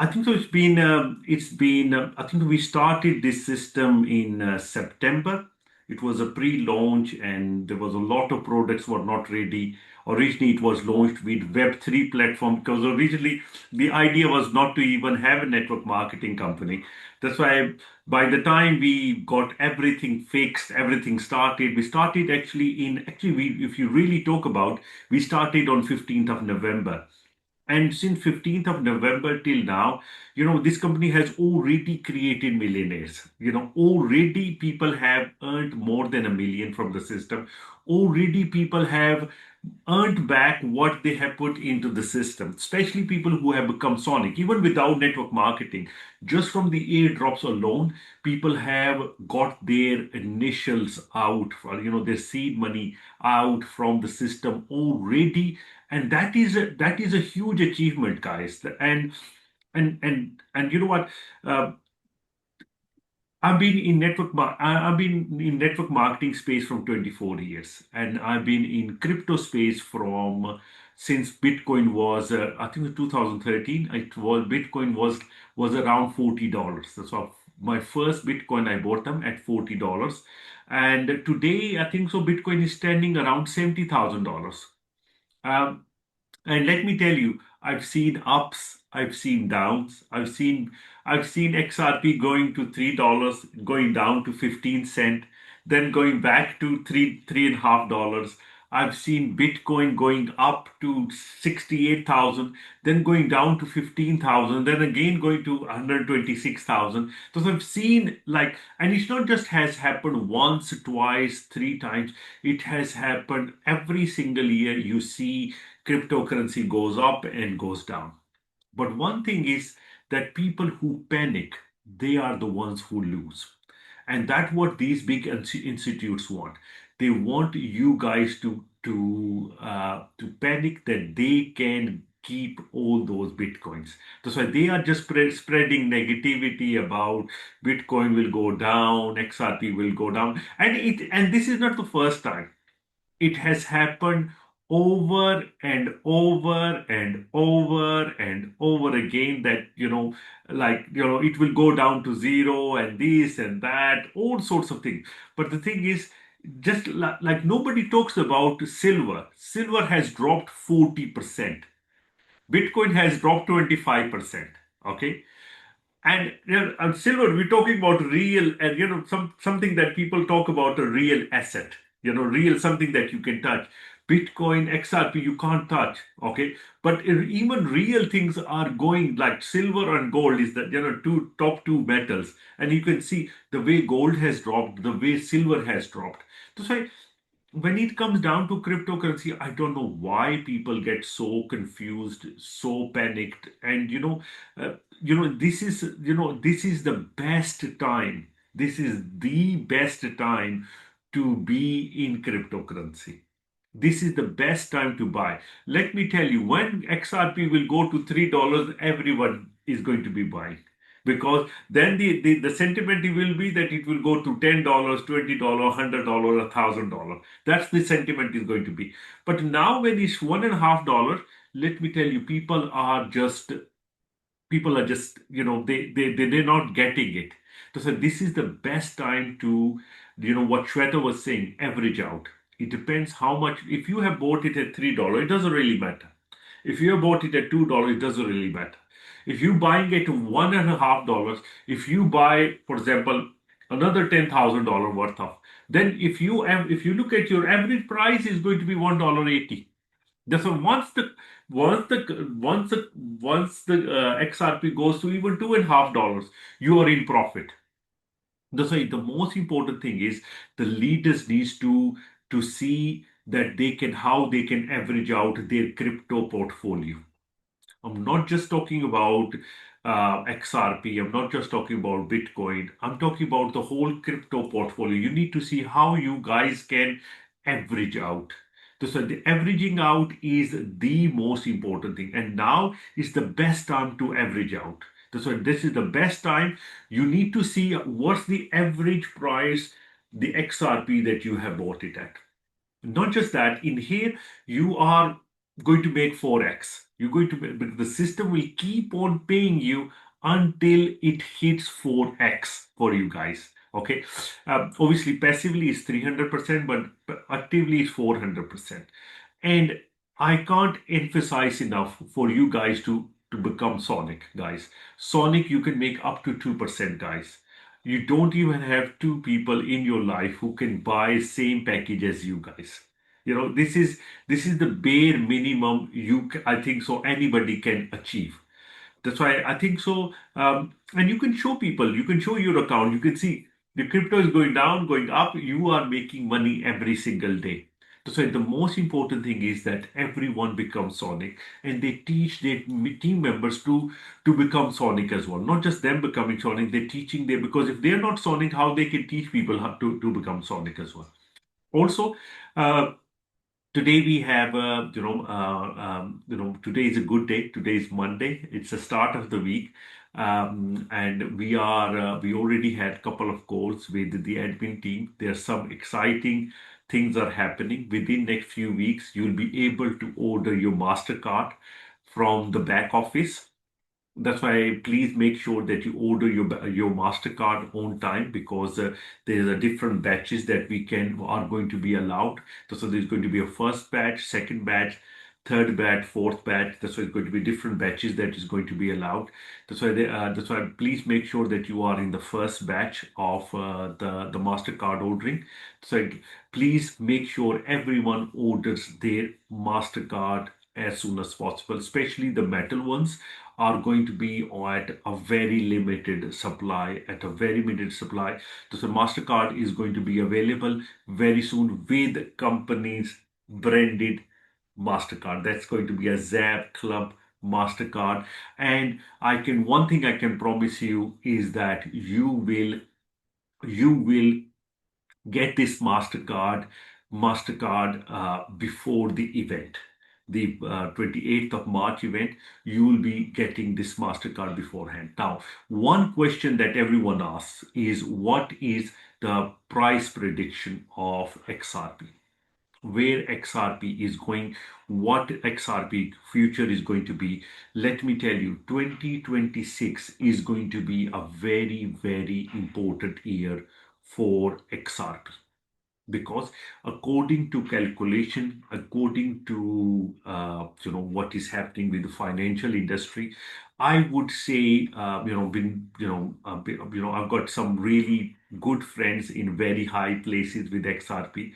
I think so. It's been. I think we started this system in September. It was a pre-launch, and there was a lot of products were not ready. Originally, it was launched with Web3 platform because originally the idea was not to even have a network marketing company. That's why by the time we got everything fixed, everything started. We started actually we if you really talk about, we started on 15th of November. And since 15th of November till now, this company has already created millionaires. Already people have earned more than 1 million from the system. Already people have earned back what they have put into the system, especially people who have become sonic, even without network marketing. Just from the airdrops alone, people have got their initials out, for, their seed money out from the system already, and that is a huge achievement, guys. And you know what? Uh, I've been in network marketing space from 24 years, and I've been in crypto space from since Bitcoin was I think 2013. It was Bitcoin was around $40. So my first Bitcoin I bought them at $40, and today I think so Bitcoin is standing around $70,000. Um, and let me tell you, I've seen ups, I've seen downs, I've seen XRP going to $3, going down to 15 cent, then going back to three and a half dollars. I've seen Bitcoin going up to 68,000, then going down to 15,000, then again going to 126,000. So I've seen and it's not just has happened once, twice, three times. It has happened every single year. You see cryptocurrency goes up and goes down. But one thing is that people who panic, they are the ones who lose. And that's what these big institutes want. They want you guys to panic that they can keep all those bitcoins. That's why they are just spreading negativity about Bitcoin will go down, XRP will go down, and this is not the first time. It has happened over and over and over and over again that it will go down to zero and this and that, all sorts of things. But the thing is, just like nobody talks about silver has dropped 40%. Bitcoin has dropped 25%. Okay. And silver, we're talking about real, and something that people talk about, a real asset. Real, something that you can touch. Bitcoin, XRP, you can't touch. Okay, but even real things are going, like silver and gold is the two top two metals, and you can see the way gold has dropped, the way silver has dropped. So when it comes down to cryptocurrency, I don't know why people get so confused, so panicked, and this is the best time. This is the best time to be in cryptocurrency. This is the best time to buy. Let me tell you, when XRP will go to $3, everyone is going to be buying. Because then the sentiment will be that it will go to $10, $20, $100, $1,000. That's the sentiment is going to be. But now when it's $1.50, let me tell you, people are just they're not getting it. So this is the best time to, what Shweta was saying, average out. It depends how much. If you have bought it at $3, it doesn't really matter. If you have bought it at $2, it doesn't really matter. If you buying it $1.50, if you buy, for example, another $10,000 worth of, then if you look at your average price is going to be $1.80. So once the XRP goes to even $2.50, you are in profit. That's why the most important thing is the leaders needs to see that they can how they can average out their crypto portfolio. I'm not just talking about XRP. I'm not just talking about Bitcoin. I'm talking about the whole crypto portfolio. You need to see how you guys can average out. So the averaging out is the most important thing. And now is the best time to average out. So this is the best time. You need to see what's the average price, the XRP that you have bought it at. Not just that, in here you are going to make 4x. You're going to, but the system will keep on paying you until it hits 4x for you guys. Okay. Obviously, passively is 300%, but actively is 400%. And I can't emphasize enough for you guys to become Sonic, guys. Sonic, you can make up to 2%, guys. You don't even have two people in your life who can buy same package as you guys. This is the bare minimum I think so anybody can achieve. That's why I think so. And you can show people, you can show your account, you can see the crypto is going down, going up. You are making money every single day. That's why the most important thing is that everyone becomes Sonic, and they teach their team members to become Sonic as well. Not just them becoming Sonic, they're teaching them, because if they're not Sonic, how they can teach people how to become Sonic as well. Also, uh, today we have, today is a good day. Today is Monday. It's the start of the week. And we already had a couple of calls with the admin team. There's some exciting things are happening. Within next few weeks, you'll be able to order your MasterCard from the back office. That's why please make sure that you order your Mastercard on time, because there's a different batches that we can are going to be allowed. So there's going to be a first batch, second batch, third batch, fourth batch. That's why it's going to be different batches that is going to be allowed. That's why please make sure that you are in the first batch of the Mastercard ordering. So please make sure everyone orders their Mastercard as soon as possible, especially the metal ones are going to be at a very limited supply, at a very limited supply. So the MasterCard is going to be available very soon with companies branded MasterCard. That's going to be a ZAB Club MasterCard. And one thing I can promise you is that you will get this Mastercard before the event, the 28th of March event. You will be getting this Mastercard beforehand. Now, one question that everyone asks is, what is the price prediction of XRP? Where XRP is going, what XRP future is going to be? Let me tell you, 2026 is going to be a very, very important year for XRP, because according to calculation, according to what is happening with the financial industry, I would say, I've got some really good friends in very high places with XRP.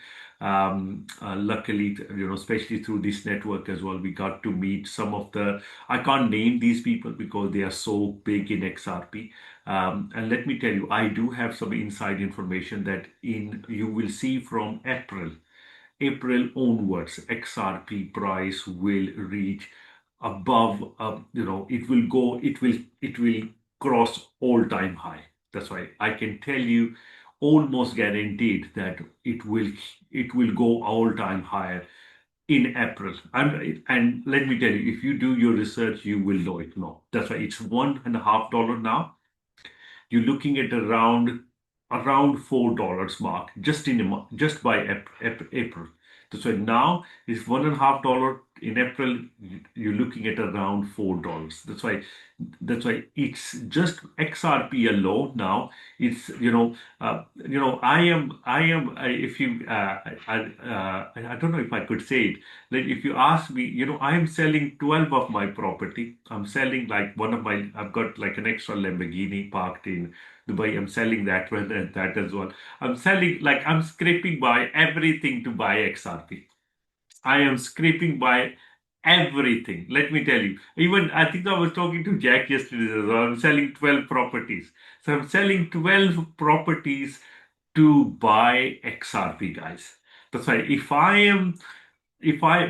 Luckily, especially through this network as well, we got to meet some of the. I can't name these people because they are so big in XRP. And let me tell you, I do have some inside information that in you will see from April onwards, XRP price will reach above, it will cross all-time high. That's why I can tell you almost guaranteed that it will go all-time higher in April. And let me tell you, if you do your research, you will know it. No, that's why it's $1.50 now. You're looking at around $4 mark just in just by April. So now it's $1.50 in April. You're looking at around $4. That's why it's just XRP alone now. It's if you I don't know if I could say it. Like if you ask me, I am selling 12 of my property. I'm selling like I've got like an extra Lamborghini parked in Dubai. I'm selling that one and that as well. I'm scraping by everything to buy XRP. I am scraping by everything. Let me tell you. Even I think I was talking to Jack yesterday as well. I'm selling 12 properties. So I'm selling 12 properties to buy XRP, guys. That's why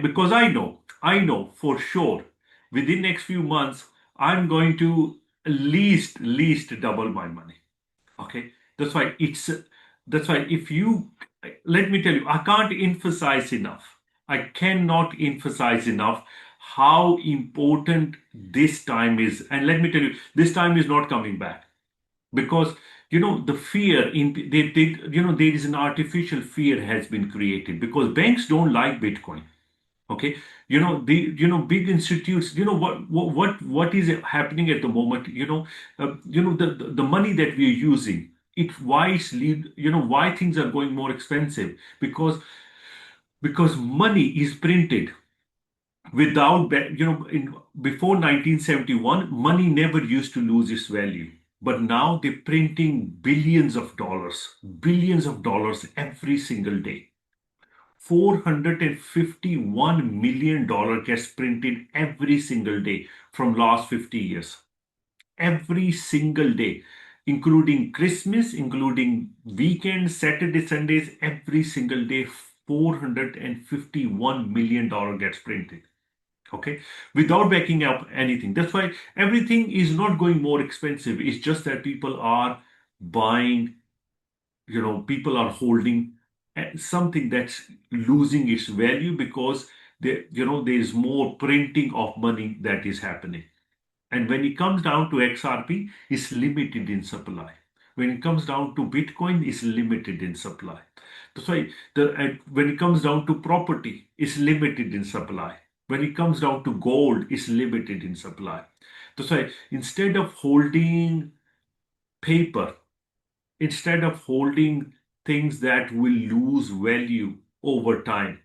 because I know for sure within next few months, I'm going to least double my money. Okay, that's why if you let me tell you, I can't emphasize enough. I cannot emphasize enough how important this time is. And let me tell you, this time is not coming back, because the fear there is an artificial fear has been created because banks don't like Bitcoin. Okay, big institutes. What is happening at the moment? The money that we are using. It why it's lead. Why things are going more expensive, because money is printed without in before 1971 money never used to lose its value, but now they're printing billions of dollars every single day. $451 million gets printed every single day from last 50 years. Every single day, including Christmas, including weekends, Saturday, Sundays, every single day, $451 million gets printed. Okay, without backing up anything. That's why everything is not going more expensive. It's just that people are buying, people are holding something that's losing its value because there is more printing of money that is happening. And when it comes down to XRP, it's limited in supply. When it comes down to Bitcoin, it's limited in supply. That's why when it comes down to property, it's limited in supply. When it comes down to gold, it's limited in supply. That's why instead of holding paper, instead of holding things that will lose value over time,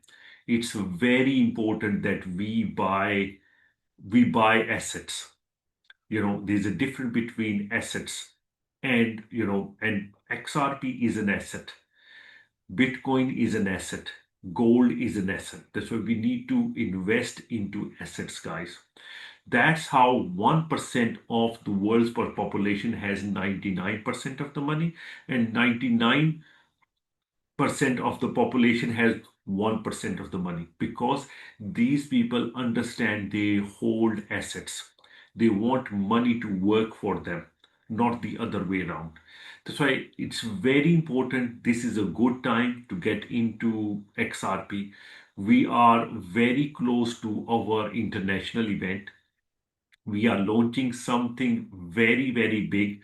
it's very important that we buy assets. There's a difference between assets, and XRP is an asset. Bitcoin is an asset. Gold is an asset. That's why we need to invest into assets, guys. That's how 1% of the world's population has 99% of the money, and 99% of the population has 1% of the money, because these people understand they hold assets. They want money to work for them, not the other way around. That's why it's very important. This is a good time to get into XRP. We are very close to our international event. We are launching something very, very big,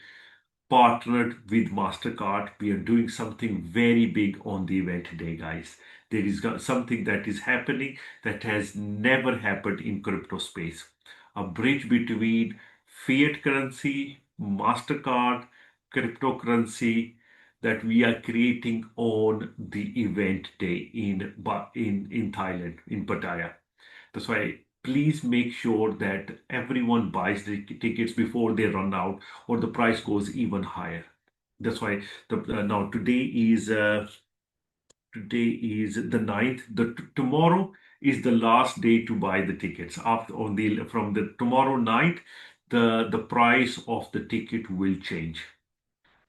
partnered with MasterCard. We are doing something very big on the event today, guys. There is something that is happening that has never happened in crypto space. A bridge between fiat currency, MasterCard, cryptocurrency, that we are creating on the event day in Thailand, in Pattaya. That's why please make sure that everyone buys the tickets before they run out or the price goes even higher. That's why now today is the ninth. Tomorrow is the last day to buy the tickets. After on the from the tomorrow night, the price of the ticket will change,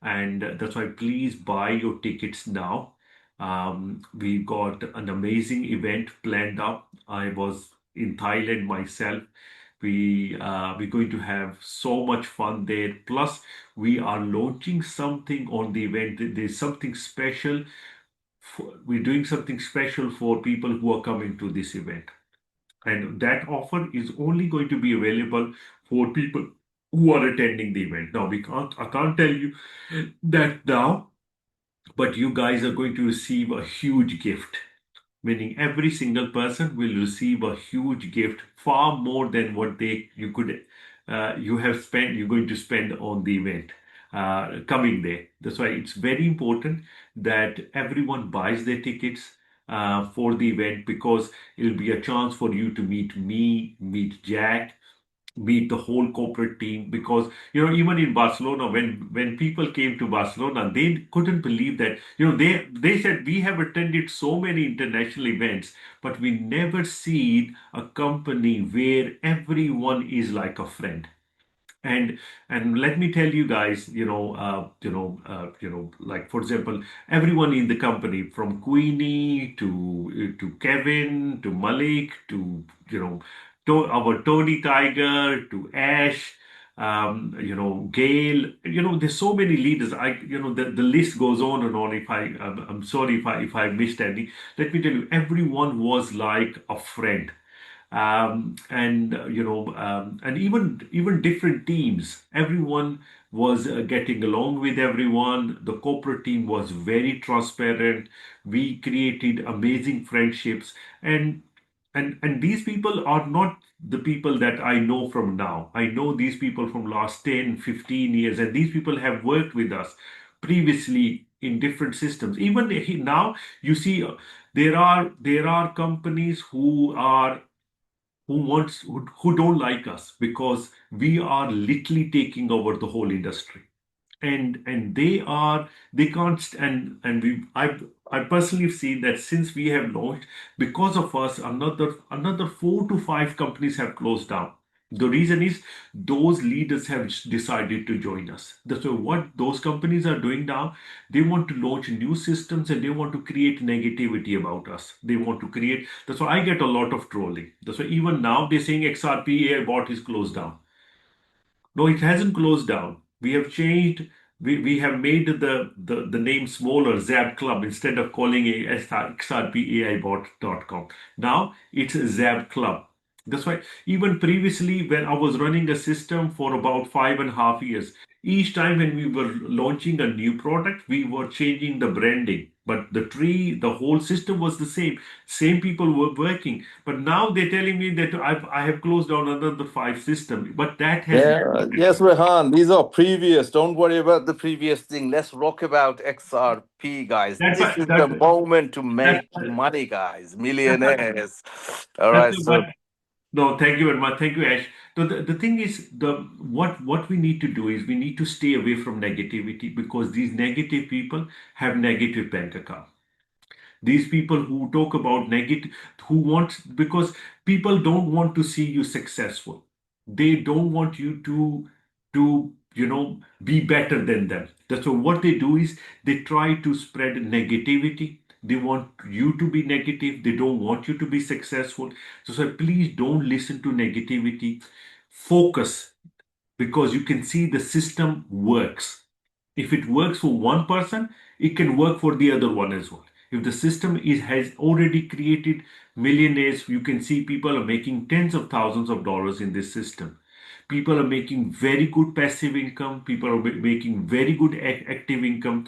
and that's why please buy your tickets now. We got an amazing event planned up. I was in Thailand myself. We're going to have so much fun there. Plus, we are launching something on the event. There's something special. We're doing something special for people who are coming to this event, and that offer is only going to be available for people who are attending the event. Now, I can't tell you that now, but you guys are going to receive a huge gift, meaning every single person will receive a huge gift, far more than what you have spent, you're going to spend on the event coming there. That's why it's very important that everyone buys their tickets for the event, because it'll be a chance for you to meet me, meet Jack, meet the whole corporate team. Because even in Barcelona, when people came to Barcelona, they couldn't believe that. They said, we have attended so many international events, but we never seen a company where everyone is like a friend. And let me tell you guys, like for example, everyone in the company, from Queenie to Kevin to Malik our Tony Tiger to Ash, Gail. There's so many leaders. The list goes on and on. I'm sorry if I missed any. Let me tell you, everyone was like a friend. And even different teams, everyone was getting along with everyone. The corporate team was very transparent. We created amazing friendships, and And these people are not the people that I know from now. I know these people from last 10, 15 years, and these people have worked with us previously in different systems. Even now, you see, there are companies who don't like us because we are literally taking over the whole industry, and they can't and we I personally have seen that since we have launched, because of us, another 4 to 5 companies have closed down. The reason is those leaders have decided to join us. That's why what those companies are doing now, they want to launch new systems and they want to create negativity about us. They want to create. That's why I get a lot of trolling. That's why even now they're saying XRP AI bot is closed down. No, it hasn't closed down. We have changed. We have made the name smaller, ZAB Club, instead of calling it xrpaibot.com. Now it's ZAB Club. That's why even previously, when I was running a system for about 5.5 years, each time when we were launching a new product, we were changing the branding. But the whole system was the same. Same people were working. But now they're telling me that I have closed down another 5 systems. But that has Yeah, yes, Rehan. These are previous. Don't worry about the previous thing. Let's rock about XRP, guys. That's This why is the moment to that's make money, guys. that's why Millionaires. All that's right. why So no, thank you very much. Thank you, Ash. So the thing is, what we need to do is we need to stay away from negativity, because these negative people have negative bank account. These people who talk about negative, who want, because people don't want to see you successful. They don't want you to be better than them. That's so what they do is they try to spread negativity. They want you to be negative. They don't want you to be successful. So please don't listen to negativity. Focus, because you can see the system works. If it works for one person, it can work for the other one as well. If the system has already created millionaires, you can see people are making tens of thousands of dollars in this system. People are making very good passive income. People are making very good active income.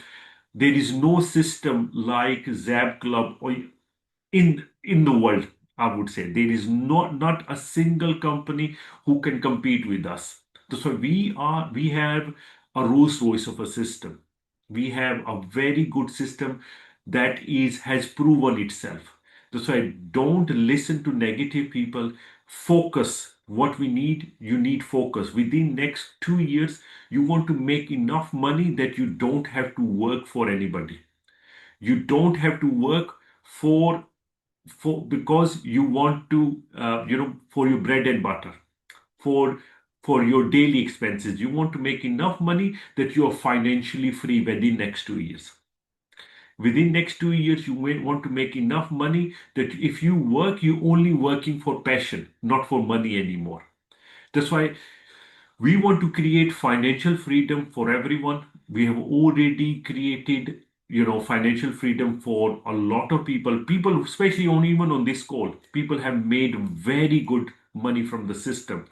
There is no system like Zap Club or in the world. I would say there is not a single company who can compete with us. So we have a Rolls Royce of a system. We have a very good system that is has proven itself. That's why don't listen to negative people. Focus. What we need, you need focus. Within next 2 years, you want to make enough money that you don't have to work for anybody. You don't have to work for because you want to for your bread and butter, for for your daily expenses. You want to make enough money that you are financially free within next 2 years. Within next 2 years, you may want to make enough money that if you work, you only working for passion, not for money anymore. That's why we want to create financial freedom for everyone. We have already created, financial freedom for a lot of people. People, especially on even on this call, people have made very good money from the system.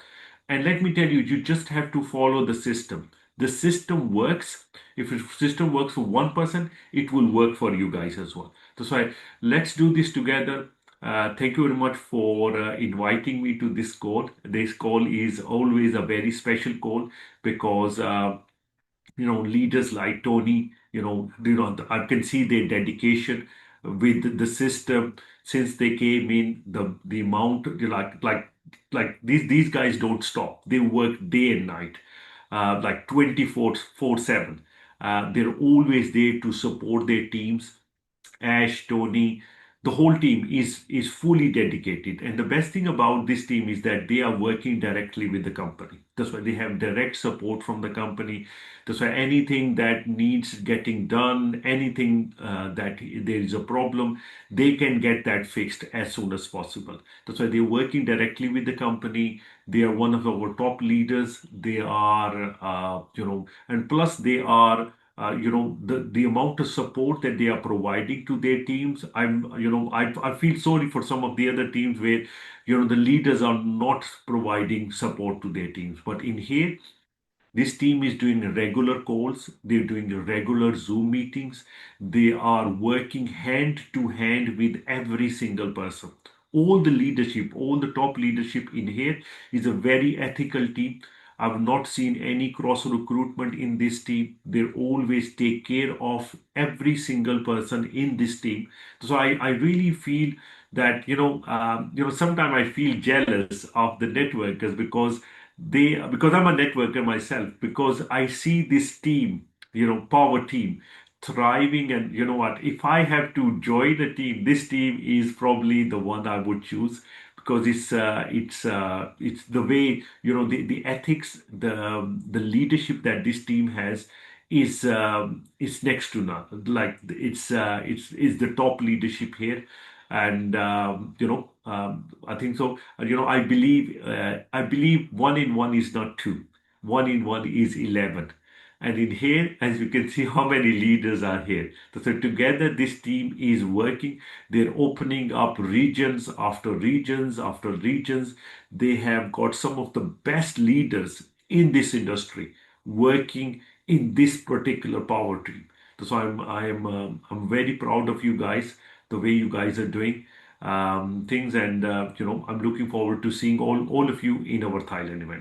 And let me tell you, you just have to follow the system. The system works. If the system works for one person, it will work for you guys as well. That's why let's do this together. Thank you very much for inviting me to this call. This call is always a very special call because leaders like Tony, I can see their dedication with the system since they came in. The amount, like these guys don't stop. They work day and night, like 24/7. They're always there to support their teams. Ash, Tony, the whole team is fully dedicated. And the best thing about this team is that they are working directly with the company. That's why they have direct support from the company. That's why anything that needs getting done, anything that there is a problem, they can get that fixed as soon as possible. That's why they're working directly with the company. They are one of our top leaders. They are, and plus they are the amount of support that they are providing to their teams. I feel sorry for some of the other teams where the leaders are not providing support to their teams, but in here this team is doing regular calls, they're doing regular Zoom meetings, they are working hand to hand with every single person. all the leadership, all the top leadership in here is a very ethical team. I've not seen any cross recruitment in this team. They always take care of every single person in this team. So I really feel that sometimes I feel jealous of the networkers because I'm a networker myself, because I see this team, power team thriving. And you know what, if I have to join a team, this team is probably the one I would choose, because it's the way, the ethics, the leadership that this team has is next to none. Like it's the top leadership here. And I think so. I believe one in one is not two, one in one is 11. And in here, as you can see, how many leaders are here. So together, this team is working. They're opening up regions after regions after regions. They have got some of the best leaders in this industry working in this particular power team. So I'm very proud of you guys, the way you guys are doing things. And I'm looking forward to seeing all of you in our Thailand event.